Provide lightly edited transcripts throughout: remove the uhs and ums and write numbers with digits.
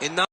And now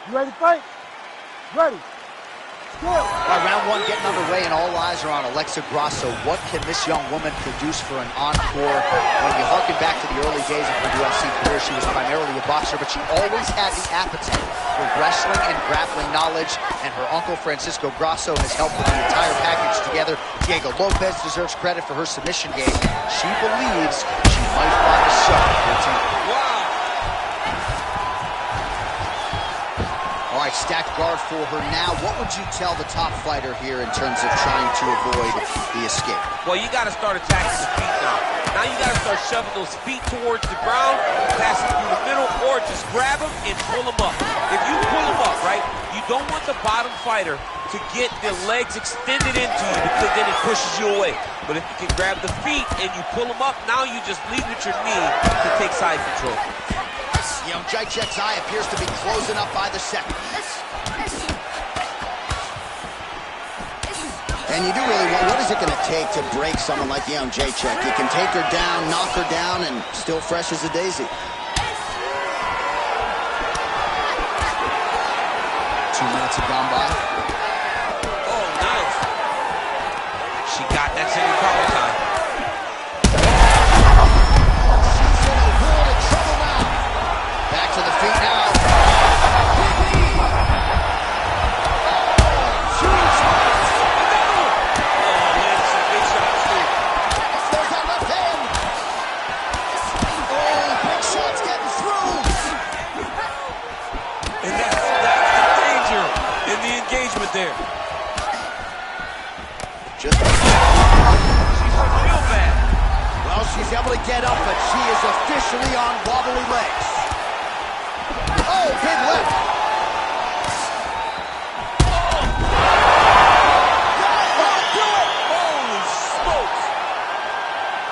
You ready to fight? Ready. Still. Round one getting underway, and all eyes are on Alexa Grasso. What can this young woman produce for an encore? When you harken back to the early days of her UFC career, she was primarily a boxer, but she always had the appetite for wrestling and grappling knowledge, and her uncle, Francisco Grasso, has helped put the entire package together. Diego Lopez deserves credit for her submission game. She believes she might find a shot here tonight. wow. All right, stacked guard for her now. What would you tell the top fighter here in terms of trying to avoid the escape? Well, you got to start attacking the feet now. Now you got to start shoving those feet towards the ground, passing through the middle, or just grab them and pull them up. If you pull them up, right, you don't want the bottom fighter to get their legs extended into you, because then it pushes you away. But if you can grab the feet and you pull them up, now you just lead with your knee to take side control. Young Jacek's eye appears to be closing up by the second. And you do really want, what is it going to take to break someone like Young Jacek? You can take her down, knock her down, and still fresh as a daisy. 2 minutes have gone by. Oh, nice. She got that single power time. Back to the feet now. There's that left hand. Oh, big shots getting through. And that's the danger in the engagement there. Just She's real bad. well, she's able to get up, but she is officially on wobbly legs. Oh, big left. Holy smokes.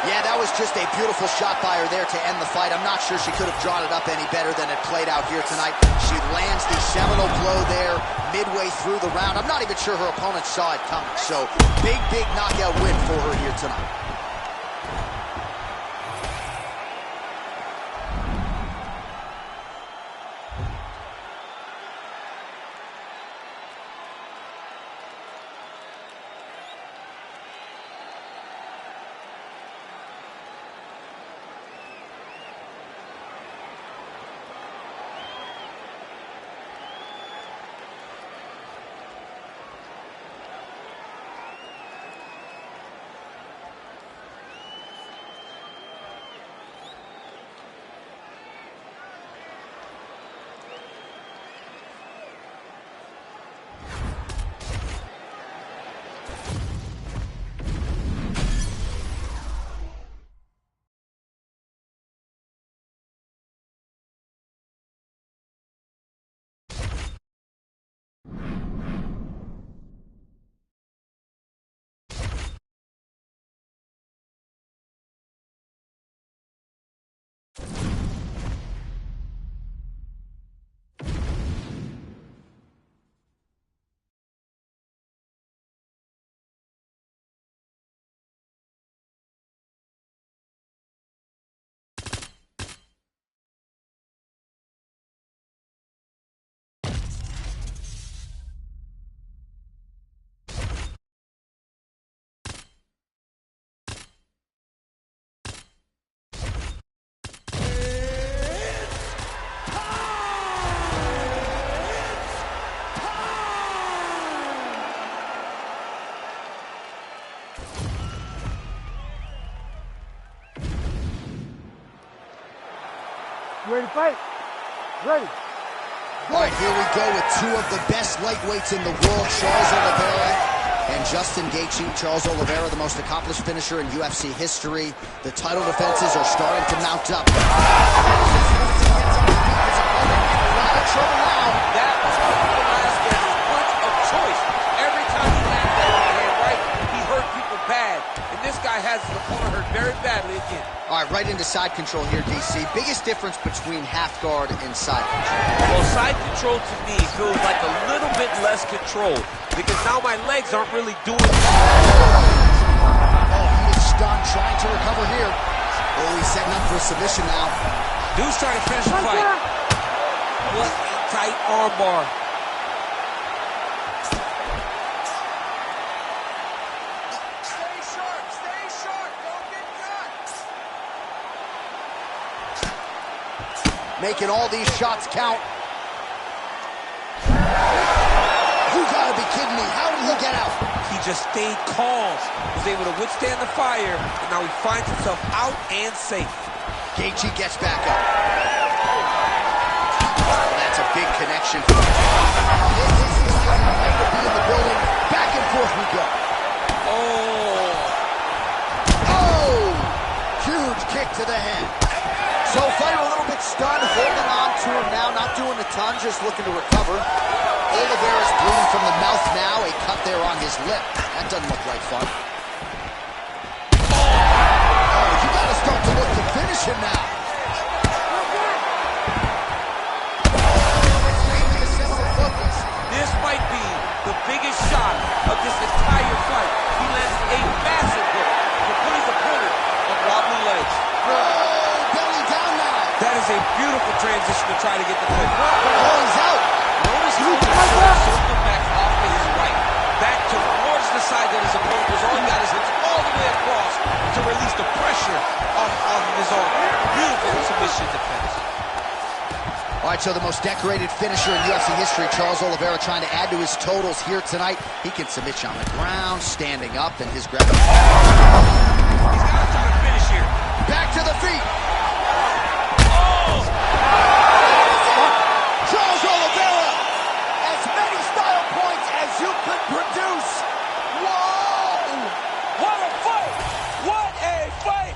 Yeah, that was just a beautiful shot by her there to end the fight. I'm not sure she could have drawn it up any better than it played out here tonight. She lands the seminal blow there midway through the round. I'm not even sure her opponent saw it coming. So, big knockout win for her here tonight. ready to fight? Ready. All right, here we go with two of the best lightweights in the world, Charles Oliveira and Justin Gaethje. Charles Oliveira, the most accomplished finisher in UFC history. The title defenses are starting to mount up. A lot of trouble now. That was Velasquez's punch of choice. Every time he landed that overhand right, he hurt people bad. And this guy has his opponent hurt very badly again. All right, right into side control here, DC. Biggest difference between half guard and side control? Well, side control to me feels like a little bit less control because now my legs aren't really doing it. Oh, he is stunned, trying to recover here. Oh, he's setting up for a submission now. Dude's trying to finish the fight. What a tight armbar. Stay sharp, don't get cut. Making all these shots count. You gotta be kidding me. How did he get out? He just stayed calm, was able to withstand the fire, and now he finds himself out and safe. Gaethje gets back up. Oh, that's a big connection. This is like a way to be in the building. Back and forth we go. Oh! Huge kick to the head. So fighter a little bit stunned, holding on to him now, not doing a ton, just looking to recover. Oliveira's bleeding from the mouth now, a cut there on his lip. That doesn't look like fun. Oh, you gotta start to look to finish him now. This might be the biggest shot of this entire fight. He lands a massive hook to put his opponent on wobbly legs. Belly down now. That is a beautiful transition to try to get the finish. Oh, he's out. Notice how he's circled back off to his right, back towards the side that his opponent was on. Got his hips all the way across to release the pressure off his arm. Beautiful submission defense. All right, so the most decorated finisher in UFC history, Charles Oliveira, trying to add to his totals here tonight. He can submit you on the ground, standing up, and his grab. He's got to try to finish here. Back to the feet. Oh! Charles Oliveira, as many style points as you could produce. Whoa! What a fight! What a fight!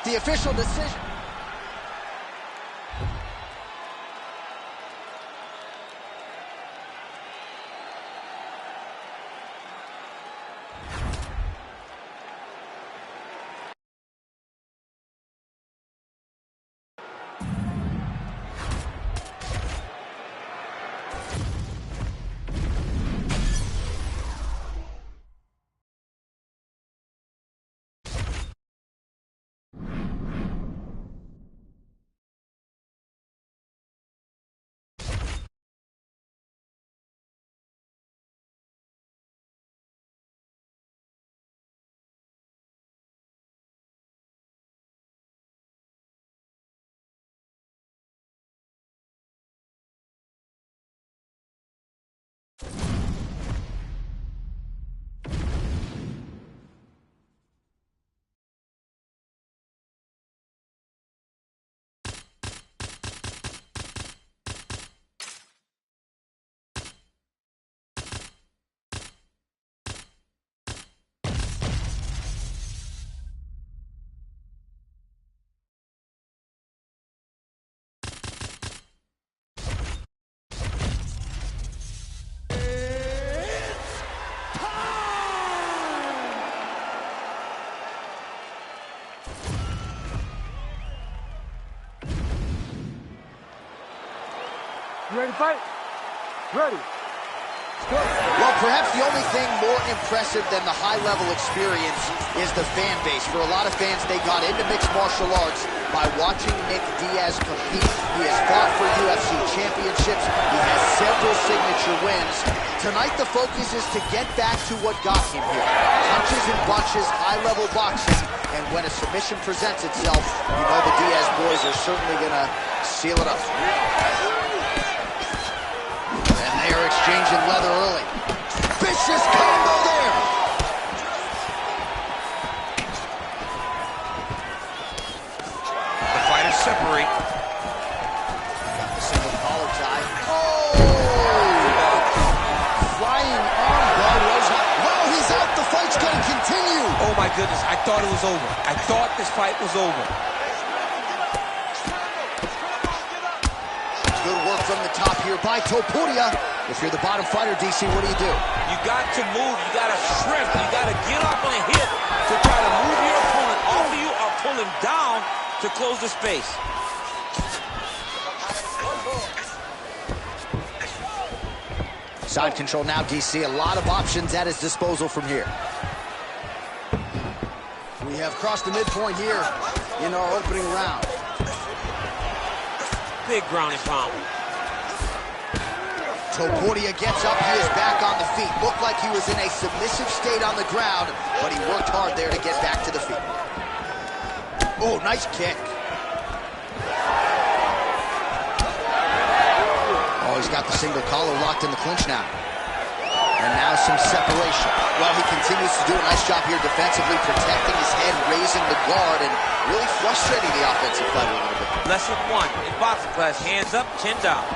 The official decision. You ready to fight? Ready. Let's go. Welcome Perhaps the only thing more impressive than the high-level experience is the fan base. For a lot of fans, they got into mixed martial arts by watching Nick Diaz compete. He has fought for UFC championships. He has several signature wins. Tonight, the focus is to get back to what got him here. Punches and bunches, high-level boxing. And when a submission presents itself, you know the Diaz boys are certainly going to seal it up. And they are exchanging leather early. Vicious combo there! The fighters separate. Got the single collar tie. Oh! Flying arm bar was not. Well, he's out. The fight's going to continue. Oh my goodness, I thought it was over. I thought this fight was over. Good work from the top here by Topuria. If you're the bottom fighter, DC, what do? You got to move, you got to shrimp, you got to get up on a hip to try to move your opponent off of you or pull him down to close the space. Side control now, DC. A lot of options at his disposal from here. We have crossed the midpoint here in our opening round. Big ground and pound. Topuria gets up, he is back on the feet. Looked like he was in a submissive state on the ground, but he worked hard there to get back to the feet. Oh, nice kick. Oh, he's got the single collar locked in the clinch now. And now some separation. Well, he continues to do a nice job here defensively, protecting his head, raising the guard, and really frustrating the offensive fighter a little bit. Lesson one in boxing class, hands up, chin down.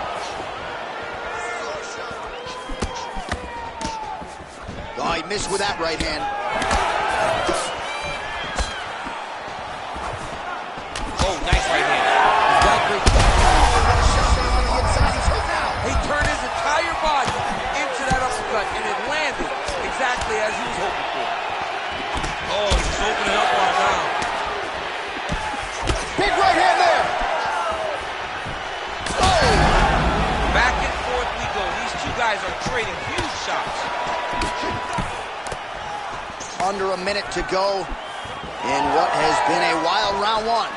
Oh, he missed with that right hand. Oh, nice right hand. He turned his entire body into that uppercut, and it landed exactly as he was hoping for. Oh, he's opening up right now. Big right hand there. Oh! Back and forth we go. These two guys are trading huge shots. Under a minute to go in what has been a wild round one.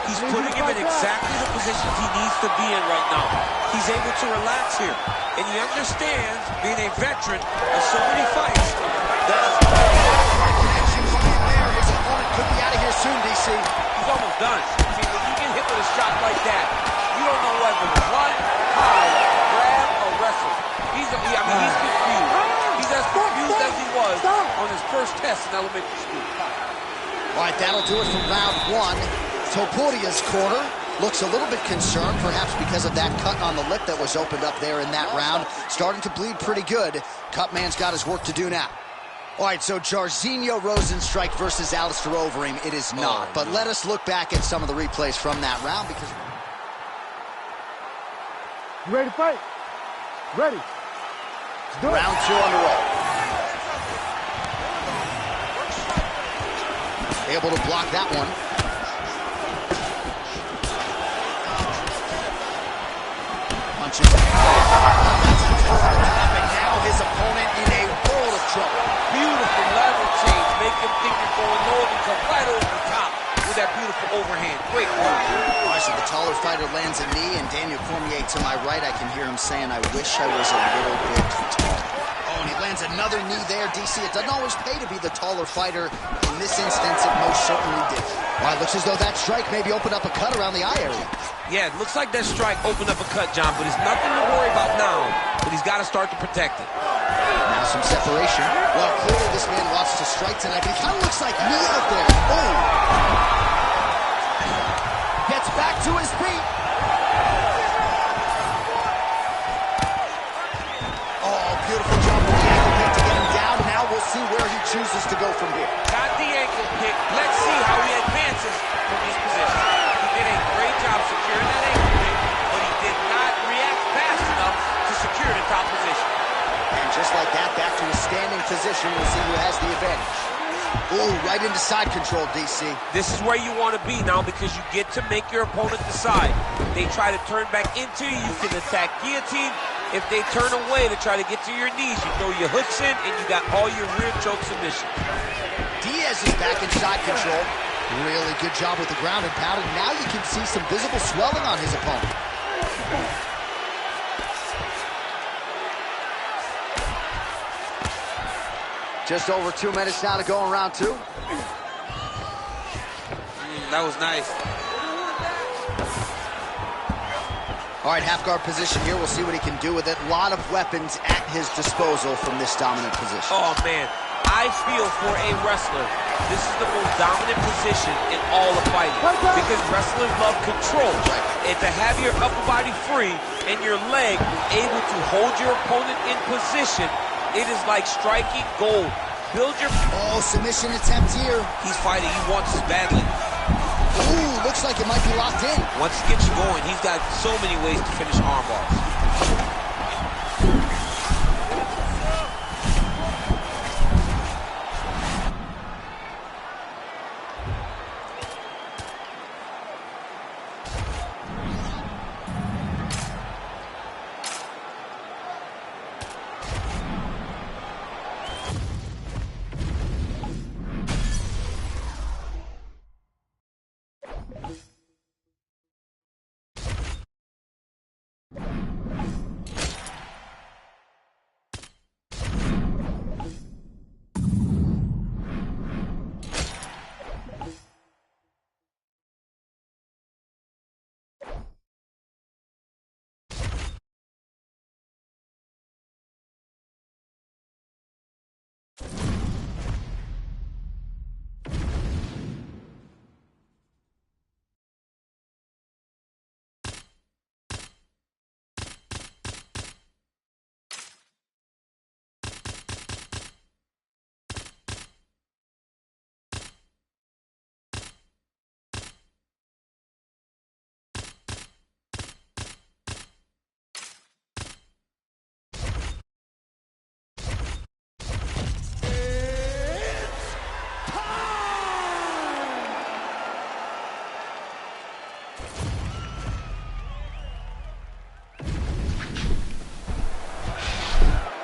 He's putting him in exactly the positions he needs to be in right now. He's able to relax here. And he understands, being a veteran of so many fights, that His opponent could be out of here soon, DC. he's almost done. I mean, when you get hit with a shot like that, you don't know whether to run, hide, grab, or wrestle. He's confused. He's as confused as he was on his first test in elementary school. All right, that'll do it for round one. Topuria's corner looks a little bit concerned, perhaps because of that cut on the lip that was opened up there in that round. Starting to bleed pretty good. Cutman's got his work to do now. All right, so Jairzinho Rozenstruik versus Alistair Overeem. It is not, but let us look back at some of the replays from that round because... You ready to fight? Ready. Let's do it. Round two underway. Able to block that one. Punches. And now his opponent in a world of trouble. Beautiful level change. Make him think you're going low and come right over the top with that beautiful overhand. Great move. All right, so the taller fighter lands a knee, and Daniel Cormier to my right, I can hear him saying, I wish I was a little bit taller. Oh, and he lands another knee there, DC. It doesn't always pay to be the taller fighter. In this instance, it most certainly did. All right, looks as though that strike maybe opened up a cut around the eye area. Yeah, it looks like that strike opened up a cut, John, but it's nothing to worry about now, but he's got to start to protect it. Now some separation. Well, clearly this man wants to strike tonight, but he kind of looks like me out there. Oh! Gets back to his feet. Oh, beautiful job with the ankle pick to get him down. Now we'll see where he chooses to go from here. Got the ankle pick. Let's see how he advances from these positions. He did a great job securing that ankle pick, but he did not react fast enough to secure the top position. And just like that, back to his standing position. We'll see who has the advantage. Ooh, right into side control, DC. This is where you want to be now because you get to make your opponent decide. They try to turn back into you, you can attack guillotine. If they turn away to try to get to your knees, you throw your hooks in and you got all your rear choke submission. Diaz is back in side control. Really good job with the ground and pound, and now you can see some visible swelling on his opponent. Just over 2 minutes now to go in round 2. That was nice. All right, half guard position here. We'll see what he can do with it. A lot of weapons at his disposal from this dominant position. Oh, man. I feel for a wrestler, this is the most dominant position in all of fighting because wrestlers love control. And to have your upper body free and your leg able to hold your opponent in position, it is like striking gold. Build your... Oh, submission attempt here. He's fighting. He wants this badly. Ooh, looks like it might be locked in. Once he gets you going, he's got so many ways to finish arm bars.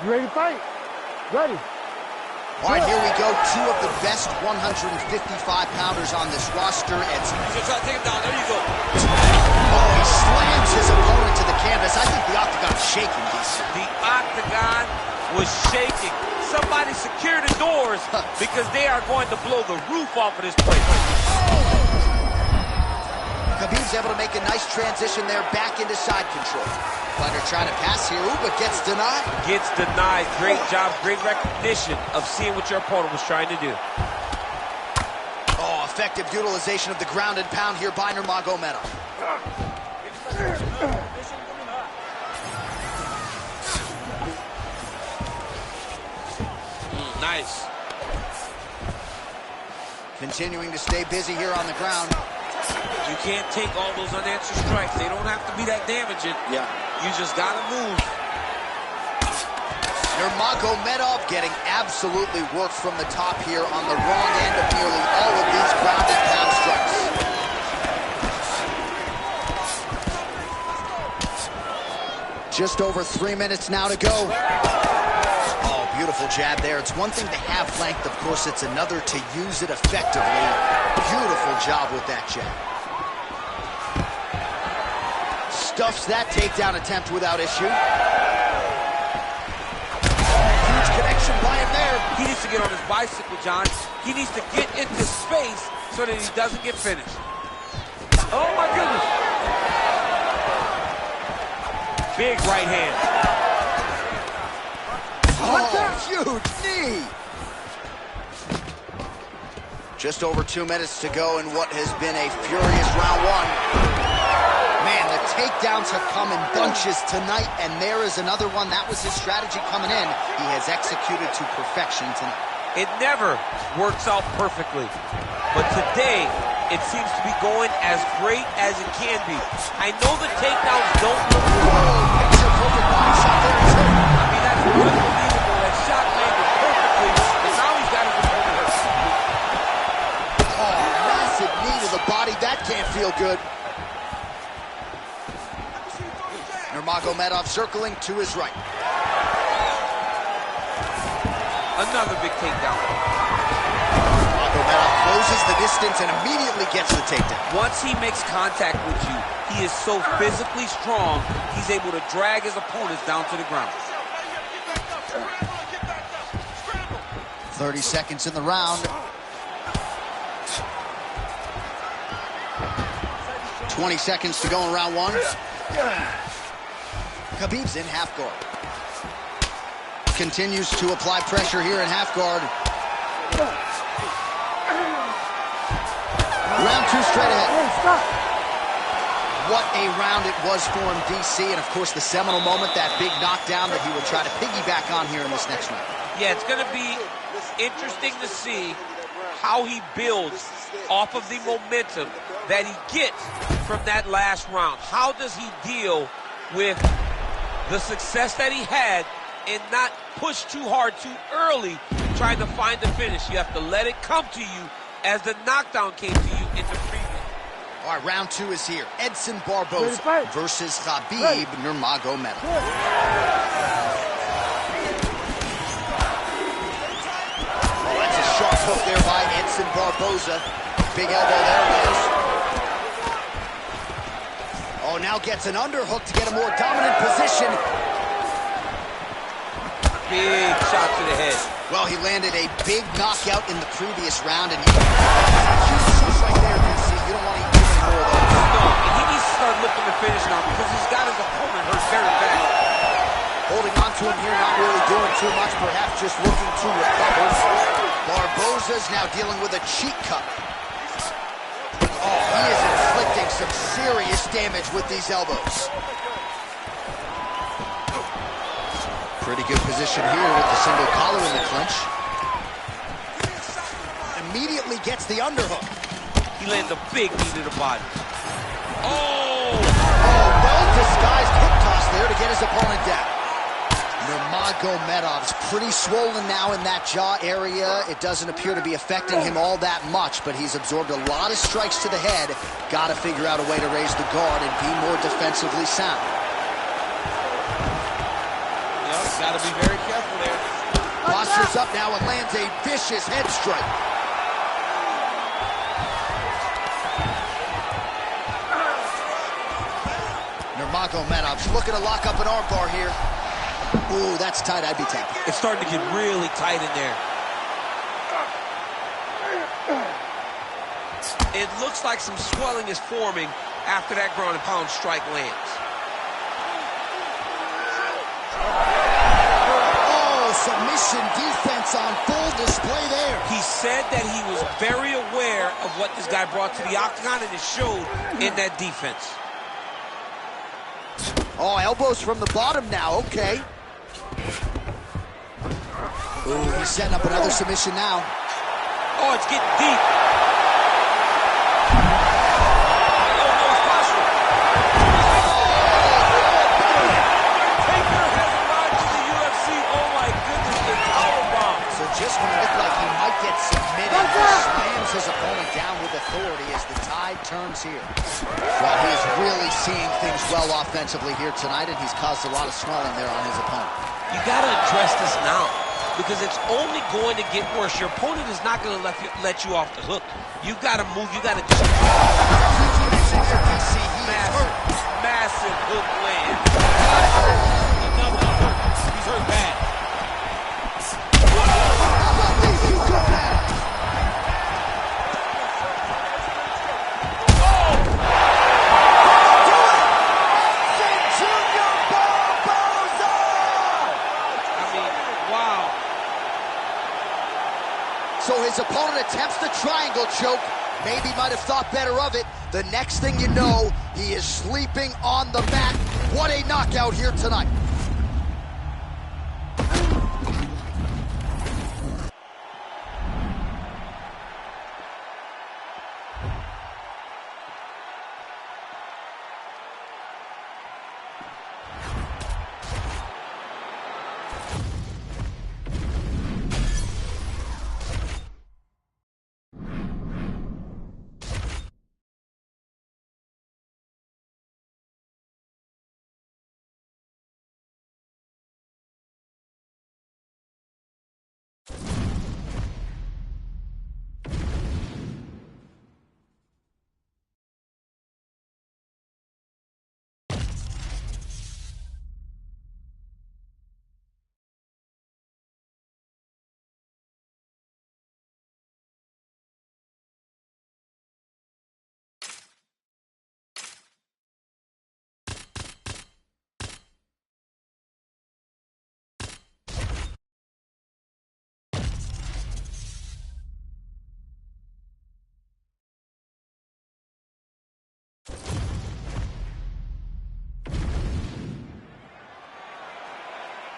You ready to fight? Ready. All right, here we go. Two of the best 155-pounders on this roster. It's... So try to take him down. There you go. Oh, he slams his opponent to the canvas. I think the octagon's shaking, DC. The octagon was shaking. Somebody secure the doors because they are going to blow the roof off of this place. Khabib's able to make a nice transition there back into side control. Fighter trying to pass here, ooh, but gets denied. Gets denied. Great job, great recognition of seeing what your opponent was trying to do. Oh, effective utilization of the ground and pound here by Nurmagomedov. Nice. Continuing to stay busy here on the ground. You can't take all those unanswered strikes. They don't have to be that damaging. Yeah. You just gotta move. Nurmagomedov getting absolutely worked from the top here on the wrong end of nearly all of these ground and pound strikes. Just over 3 minutes now to go. Oh, beautiful jab there. It's one thing to have length, of course, it's another to use it effectively. Beautiful job with that jab. Stuffs that takedown attempt without issue. Huge connection by him there. He needs to get on his bicycle, John. He needs to get into space so that he doesn't get finished. Oh, my goodness. Big right hand. Oh, huge knee. Just over 2 minutes to go in what has been a furious round one. Man, the takedowns have come in bunches tonight, and there is another one. That was his strategy coming in. He has executed to perfection tonight. It never works out perfectly, but today it seems to be going as great as it can be. I know the takedowns don't look good. Picture perfect body shot there, too. I mean, that's unbelievable. That shot landed perfectly, and now he's got his opponent hurt. Nurmagomedov circling to his right. Another big takedown. Nurmagomedov closes the distance and immediately gets the takedown. Once he makes contact with you, he is so physically strong, he's able to drag his opponents down to the ground. 30 seconds in the round. 20 seconds to go in round one. Khabib's in half guard. Continues to apply pressure here in half guard. Round two straight ahead. What a round it was for him, DC, and of course the seminal moment, that big knockdown that he will try to piggyback on here in this next round. Yeah, it's going to be interesting to see how he builds off of the momentum that he gets from that last round. How does he deal with the success that he had and not push too hard too early trying to find the finish? You have to let it come to you as the knockdown came to you in the previous. All right, round two is here. Edson Barboza versus Khabib Nurmagomedov. Oh, that's a sharp hook there by Edson Barboza. Big elbow there, Liz. Oh, now gets an underhook to get a more dominant position. Big shot to the head. Well, he landed a big knockout in the previous round, and huge shots right there, DC. You don't want to eat any more of those. No, and he needs to start looking to finish now because he's got his opponent hurt very bad. Holding on to him here, not really doing too much, perhaps just looking to recover. Barboza's now dealing with a cheek cut. Oh, he is inflicting some serious damage with these elbows. Pretty good position here with the single collar in the clinch. Immediately gets the underhook. He lands a big knee to the body. Oh! Oh, well-disguised hip toss there to get his opponent down. Nurmagomedov's pretty swollen now in that jaw area. It doesn't appear to be affecting him all that much, but he's absorbed a lot of strikes to the head. Got to figure out a way to raise the guard and be more defensively sound. Got to be very careful there. Postures up now and lands a vicious head strike. Nurmagomedov's looking to lock up an armbar here. Ooh, that's tight. I'd be tapping. It's starting to get really tight in there. It looks like some swelling is forming after that ground and pound strike lands. Submission defense on full display there. He said that he was very aware of what this guy brought to the octagon, and it showed in that defense. Oh, elbows from the bottom now, okay. Ooh, he's setting up another submission now. Oh, it's getting deep. Oh, no, it's possible. Taker has arrived to the UFC. Oh, my goodness, the powerbomb. So just when it looked like he might get submitted, he slams his opponent down with authority as the tide turns here. Well, he is really seeing things well offensively here tonight, and he's caused a lot of swelling there on his opponent. You got to address this now, because it's only going to get worse. Your opponent is not going to let you off the hook. You got to move. You got to just massive hook land. Another hook. He's hurt bad. So his opponent attempts the triangle choke. Maybe might have thought better of it. The next thing you know, he is sleeping on the mat. What a knockout here tonight.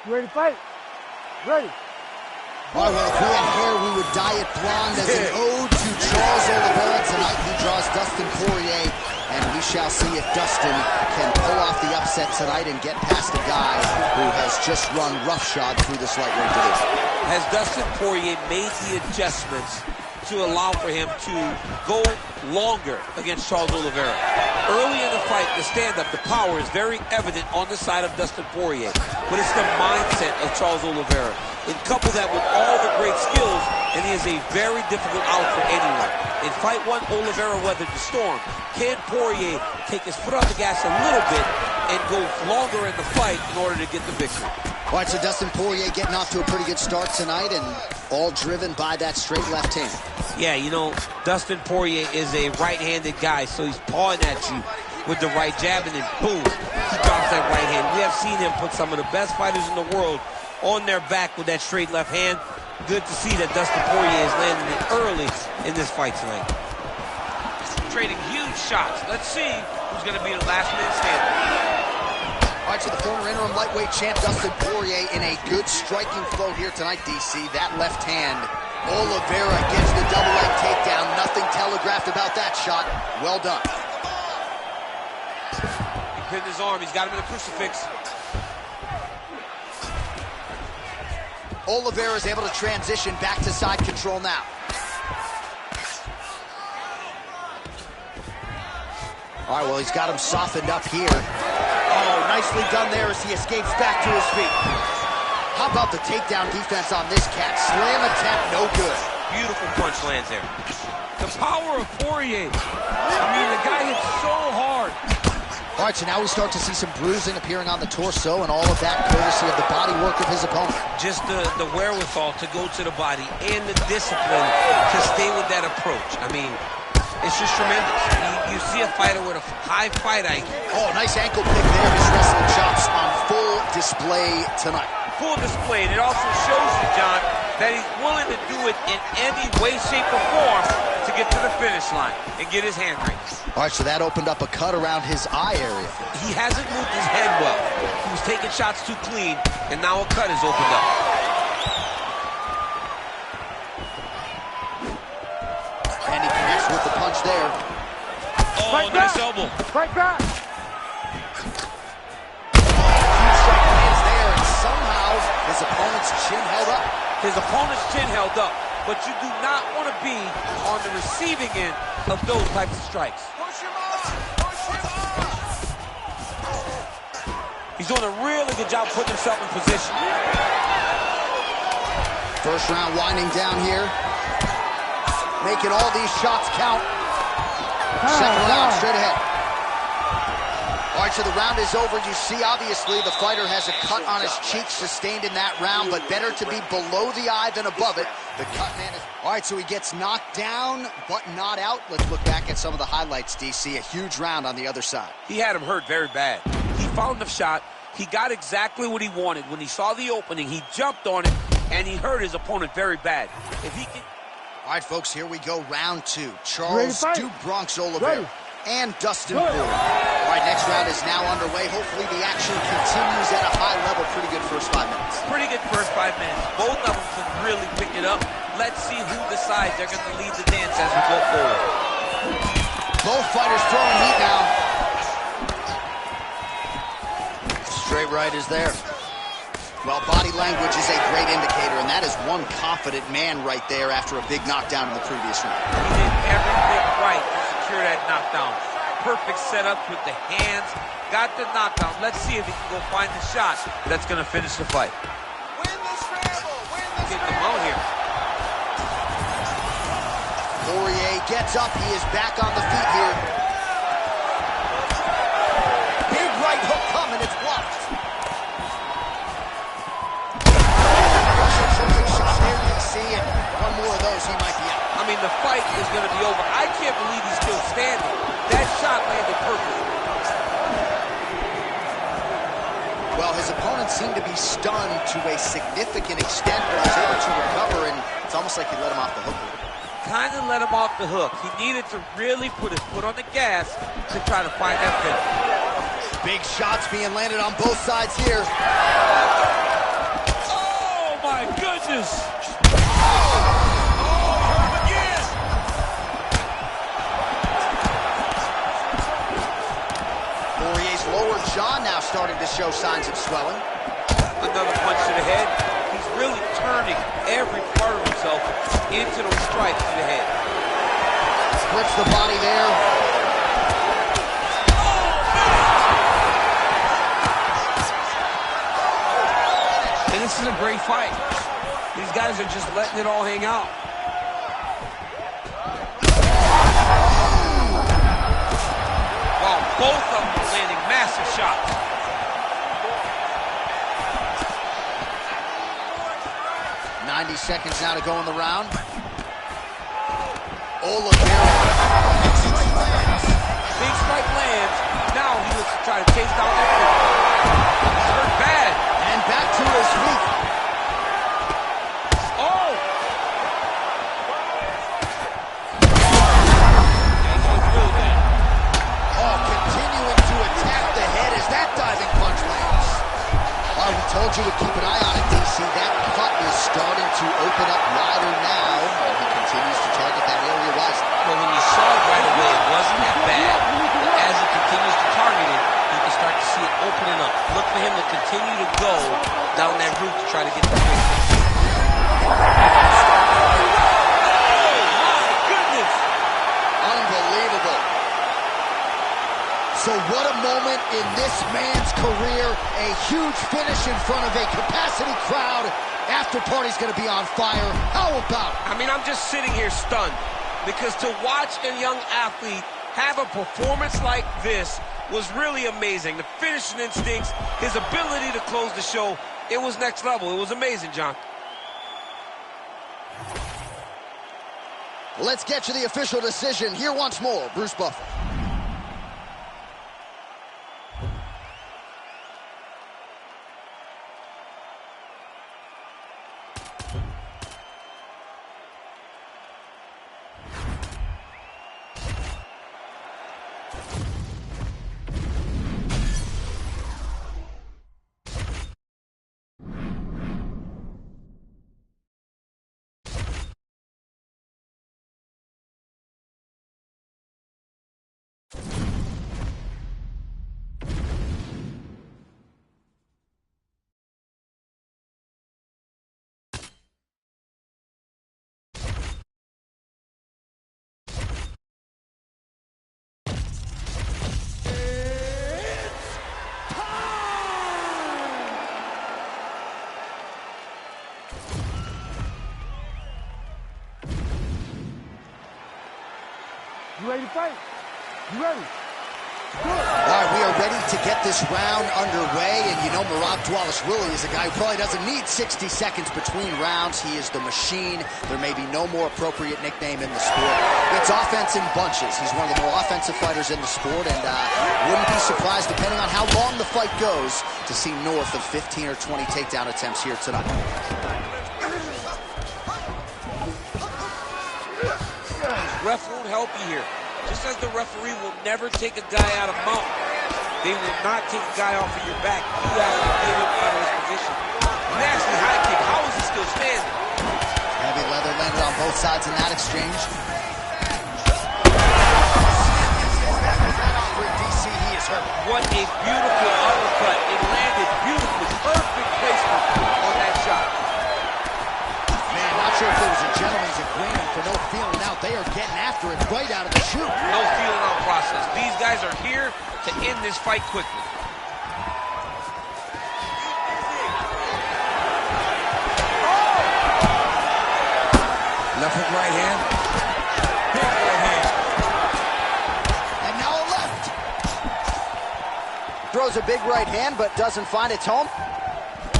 You ready to fight? Ready. All right, well, if we had hair, we would dye it blonde as an ode to Charles Oliveira. Tonight he draws Dustin Poirier, and we shall see if Dustin can pull off the upset tonight and get past a guy who has just run roughshod through this lightweight division. Has Dustin Poirier made the adjustments to allow for him to go longer against Charles Oliveira? Early in the fight, the stand-up, the power is very evident on the side of Dustin Poirier, but it's the mindset of Charles Oliveira. And couple that with all the great skills, and he is a very difficult out for anyone. In fight one, Oliveira weathered the storm. Can Poirier take his foot off the gas a little bit and go longer in the fight in order to get the victory? All right, so Dustin Poirier getting off to a pretty good start tonight, and all driven by that straight left hand. Yeah, you know, Dustin Poirier is a right-handed guy, so he's pawing at you with the right jab, and then boom, he drops that right hand. We have seen him put some of the best fighters in the world on their back with that straight left hand. Good to see that Dustin Poirier is landing it early in this fight tonight. Trading huge shots. Let's see who's going to be the last man standing. All right, so the former interim lightweight champ Dustin Poirier in a good striking flow here tonight, DC. That left hand. Oliveira gets the double leg takedown. Nothing telegraphed about that shot. Well done. He pinned his arm. He's got him in a crucifix. Oliveira is able to transition back to side control now. All right, well, he's got him softened up here. Oh, nicely done there as he escapes back to his feet. How about the takedown defense on this cat? Slam attempt, no good. Beautiful punch lands there. The power of Poirier. I mean, the guy hits so hard. All right, so now we start to see some bruising appearing on the torso, and all of that courtesy of the body work of his opponent. Just the wherewithal to go to the body and the discipline to stay with that approach. I mean, it's just tremendous. You see a fighter with a high fight IQ. Oh, nice ankle pick there. His wrestling chops on full display tonight. Full display, and it also shows you, John, that he's willing to do it in any way, shape, or form to get to the finish line and get his hand raised. All right, so that opened up a cut around his eye area. He hasn't moved his head well. He was taking shots too clean, and now a cut is opened up. And he connects with the punch there. Oh, Fight nice back. elbow. Fight back. Huge strike lands there, and somehow his opponent's chin held up. His opponent's chin held up, but you do not want to be on the receiving end of those types of strikes. Push him up! Push him up! He's doing a really good job putting himself in position. First round winding down here. Making all these shots count. Second round straight ahead. All right, so the round is over. You see, obviously, the fighter has a cut on his cheek sustained in that round, but better to be below the eye than above it. The cut man is... All right, so he gets knocked down, but not out. Let's look back at some of the highlights, DC. A huge round on the other side. He had him hurt very bad. He found the shot. He got exactly what he wanted. When he saw the opening, he jumped on it, and he hurt his opponent very bad. If he can... All right, folks, here we go, round two. Charles Duke Bronx Oliveira and Dustin Poirier. All right, next round is now underway. Hopefully the action continues at a high level. Pretty good first 5 minutes. Pretty good first 5 minutes. Both of them can really pick it up. Let's see who decides they're going to lead the dance as we go forward. Both fighters throwing heat now. Straight right is there. Well, body language is a great indicator, and that is one confident man right there after a big knockdown in the previous round. He did everything right to secure that knockdown. Perfect setup with the hands. Got the knockdown. Let's see if he can go find the shot that's going to finish the fight. Win the scramble! Win the Get them out here. Poirier gets up. He is back on the feet here. Big right hook coming. It's blocked. And one more of those, he might be out. I mean, the fight is going to be over. I can't believe he's still standing. That shot landed perfect. Well, his opponent seemed to be stunned to a significant extent, but was able to recover, and it's almost like he let him off the hook. Kind of let him off the hook. He needed to really put his foot on the gas to try to find that finish. Big shots being landed on both sides here. goodness! Poirier's lower jaw now starting to show signs of swelling. Another punch to the head. He's really turning every part of himself into those strikes to the head. Splits the body there. And this is a great fight. These guys are just letting it all hang out. Wow, both of them landing massive shots. Seconds now to go in the round. Oliveira. Big strike lands. Now he looks to try to chase down that kick. He's hurt bad. And back to his feet. Oh! Oh, continuing to attack the head as that diving punch lands. Oh, we told you to keep an eye on it, DC. That cut is starting to open up wider now, and he continues to target that area wisely. Well, when you saw it right away, it wasn't that bad. But as he continues to target it, you can start to see it opening up. Look for him to continue to go down that route to try to get the quick fix. Oh, my goodness! Unbelievable. So what a moment in this man's career. A huge finish in front of a capacity crowd. After party's going to be on fire. How about it? I mean, I'm just sitting here stunned because to watch a young athlete have a performance like this was really amazing. The finishing instincts, his ability to close the show, it was next level. It was amazing, John. Let's get to the official decision. Here once more, Bruce Buffer. You ready to fight? You ready? Good. All right, we are ready to get this round underway, and you know Merab Dvalishvili is a guy who probably doesn't need 60 seconds between rounds. He is the machine. There may be no more appropriate nickname in the sport. It's offense in bunches. He's one of the more offensive fighters in the sport, and wouldn't be surprised, depending on how long the fight goes, to see north of 15 or 20 takedown attempts here tonight. Ref won't help you here. Just as the referee will never take a guy out of mount, they will not take a guy off of your back. You have to get him out of his position. Nasty high kick. How is he still standing? Heavy leather landed on both sides in that exchange. DC, he is hurt. What a beautiful uppercut. It landed beautifully. Perfect placement on that shot. Man, not sure if there was a gentleman's agreement for no feeling out. They are getting after it right out of the chute. No feeling out process. These guys are here to end this fight quickly. Left hook, right hand. Big right hand. And now a left. Throws a big right hand, but doesn't find its home.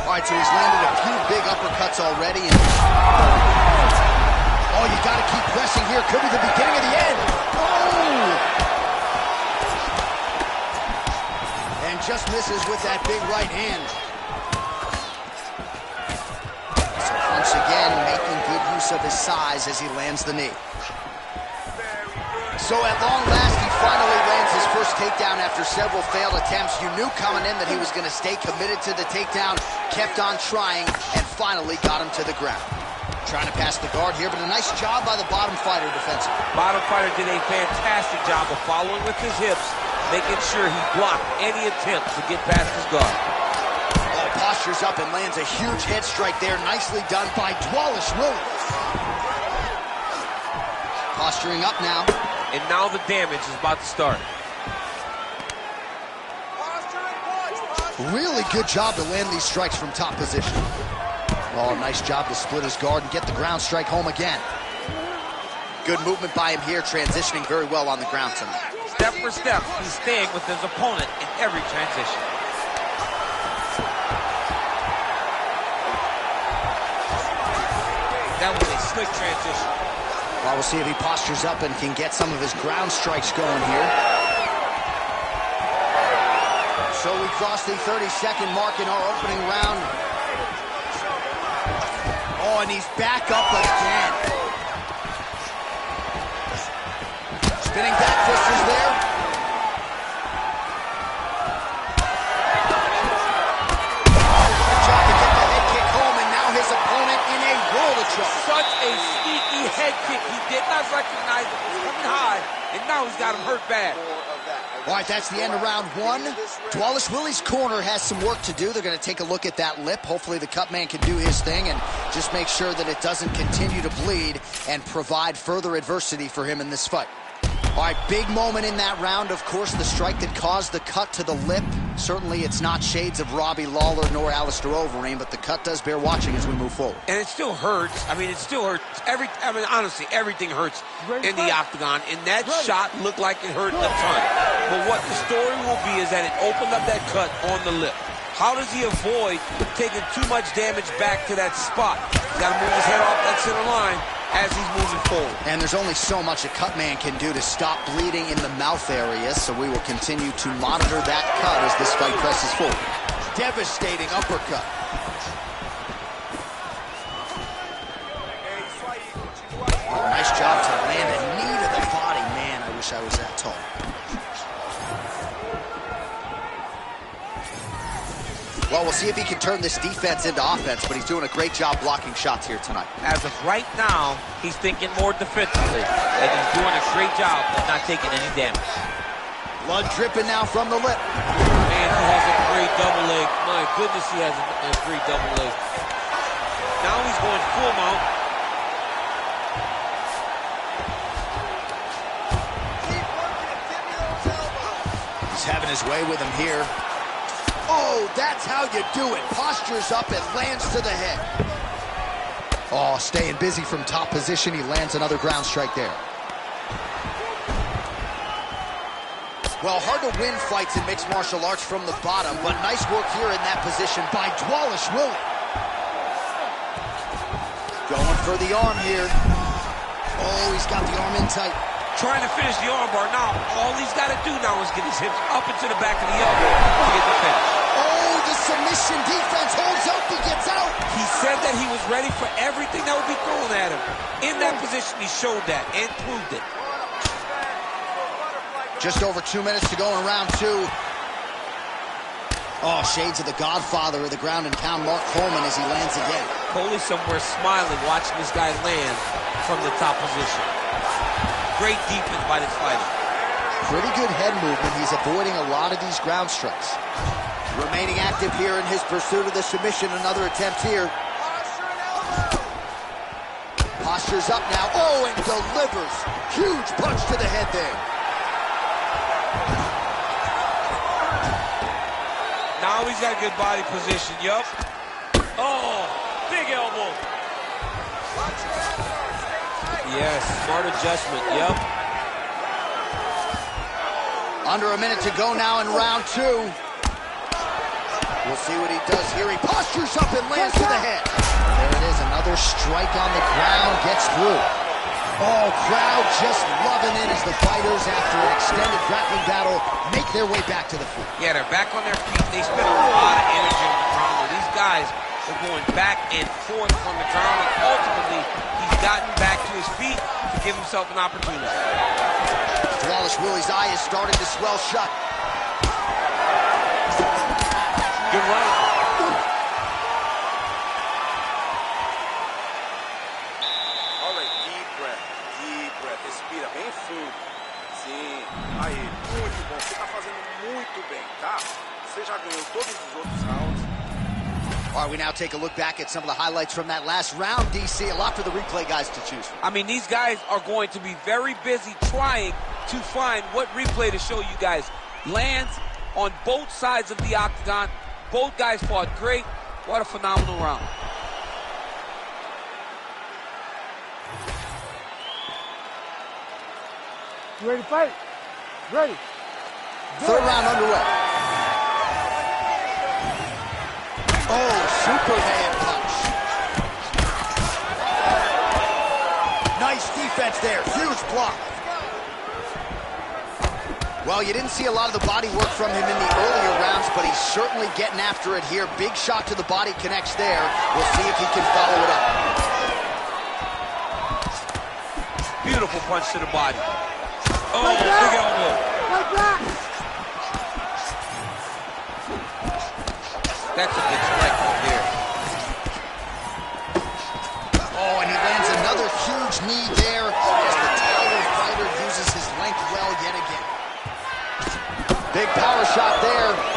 All right, so he's landed a few big uppercuts already. And oh, you got to keep pressing here. Could be the beginning of the end. Oh! And just misses with that big right hand. So once again, making good use of his size as he lands the knee. So at long last, he finally lands his first takedown after several failed attempts. You knew coming in that he was going to stay committed to the takedown, kept on trying, and finally got him to the ground. Trying to pass the guard here, but a nice job by the bottom fighter defensively. Bottom fighter did a fantastic job of following with his hips, making sure he blocked any attempt to get past his guard. Oh, postures up and lands a huge head strike there. Nicely done by Wallace Williams. Posturing up now. And now the damage is about to start. Really good job to land these strikes from top position. Oh, nice job to split his guard and get the ground strike home again. Good movement by him here, transitioning very well on the ground tonight. Step for step, he's staying with his opponent in every transition. That was a slick transition. Well, we'll see if he postures up and can get some of his ground strikes going here. So we cross the 30-second mark in our opening round. Oh, and he's back up again. Spinning back fist is there. Good job to get the head kick home, and now his opponent in a world of trouble. Such a sneaky head kick. He did not recognize it was coming high, and now he's got him hurt bad. All right, that's the end of round one. Wallace Willie's corner has some work to do. They're going to take a look at that lip. Hopefully the cut man can do his thing and just make sure that it doesn't continue to bleed and provide further adversity for him in this fight. All right, big moment in that round, of course, the strike that caused the cut to the lip. Certainly it's not shades of Robbie Lawler nor Alistair Overeem, but the cut does bear watching as we move forward. And it still hurts. I mean, it still hurts. Honestly, everything hurts in the octagon, and that shot looked like it hurt a ton. But what the story will be is that it opened up that cut on the lip. How does he avoid taking too much damage back to that spot? He's got to move his head off that center line as he's moving forward. And there's only so much a cut man can do to stop bleeding in the mouth area, so we will continue to monitor that cut as this fight presses forward. Devastating uppercut. Oh, nice job to land a knee to the body. Man, I wish I was that tall. Well, we'll see if he can turn this defense into offense, but he's doing a great job blocking shots here tonight. As of right now, he's thinking more defensively, and he's doing a great job of not taking any damage. Blood dripping now from the lip. Man, he has a great double leg. My goodness, he has a great double leg. Now he's going full mount. He's having his way with him here. Oh, that's how you do it. Postures up and lands to the head. Oh, staying busy from top position. He lands another ground strike there. Well, hard to win fights in mixed martial arts from the bottom, but nice work here in that position by Wallace Willie. Going for the arm here. Oh, he's got the arm in tight. Trying to finish the armbar. Now, all he's got to do now is get his hips up into the back of the elbow to get the finish. Oh, the submission defense holds up. He gets out. He said that he was ready for everything that would be thrown at him. In that position, he showed that and proved it. Just over 2 minutes to go in round two. Oh, shades of the godfather of the ground and pound, Mark Coleman, as he lands again. Coley somewhere smiling, watching this guy land from the top position. Great defense by this fighter. Pretty good head movement. He's avoiding a lot of these ground strikes. Remaining active here in his pursuit of the submission. Another attempt here. Postures up now. Oh, and delivers. Huge punch to the head there. Now he's got a good body position. Yup. Oh, big elbow. Yes, smart adjustment. Yup. Under a minute to go now in round two. We'll see what he does here. He postures up and lands to the head. There it is, another strike on the ground, gets through. Oh, crowd just loving it as the fighters, after an extended grappling battle, make their way back to the feet. Yeah, they're back on their feet. They spend a lot of energy on the ground. These guys are going back and forth from the ground, and ultimately, he's gotten back to his feet to give himself an opportunity. Wallace Willie's eye is starting to swell shut. Good right. Você já ganhou todos os outros rounds. All right, we now take a look back at some of the highlights from that last round, DC. A lot for the replay guys to choose from. I mean, these guys are going to be very busy trying to find what replay to show you guys. Lands on both sides of the octagon. Both guys fought great. What a phenomenal round. You ready to fight? Ready. Third round underway. Oh, Superman punch. Nice defense there. Huge block. Well, you didn't see a lot of the body work from him in the earlier rounds, but he's certainly getting after it here. Big shot to the body connects there. We'll see if he can follow it up. Beautiful punch to the body. Oh, Like big that. elbow. Like that. That's a big strike right there. Oh, and he lands another huge knee there as the taller fighter uses his length well yet again. Big power shot there.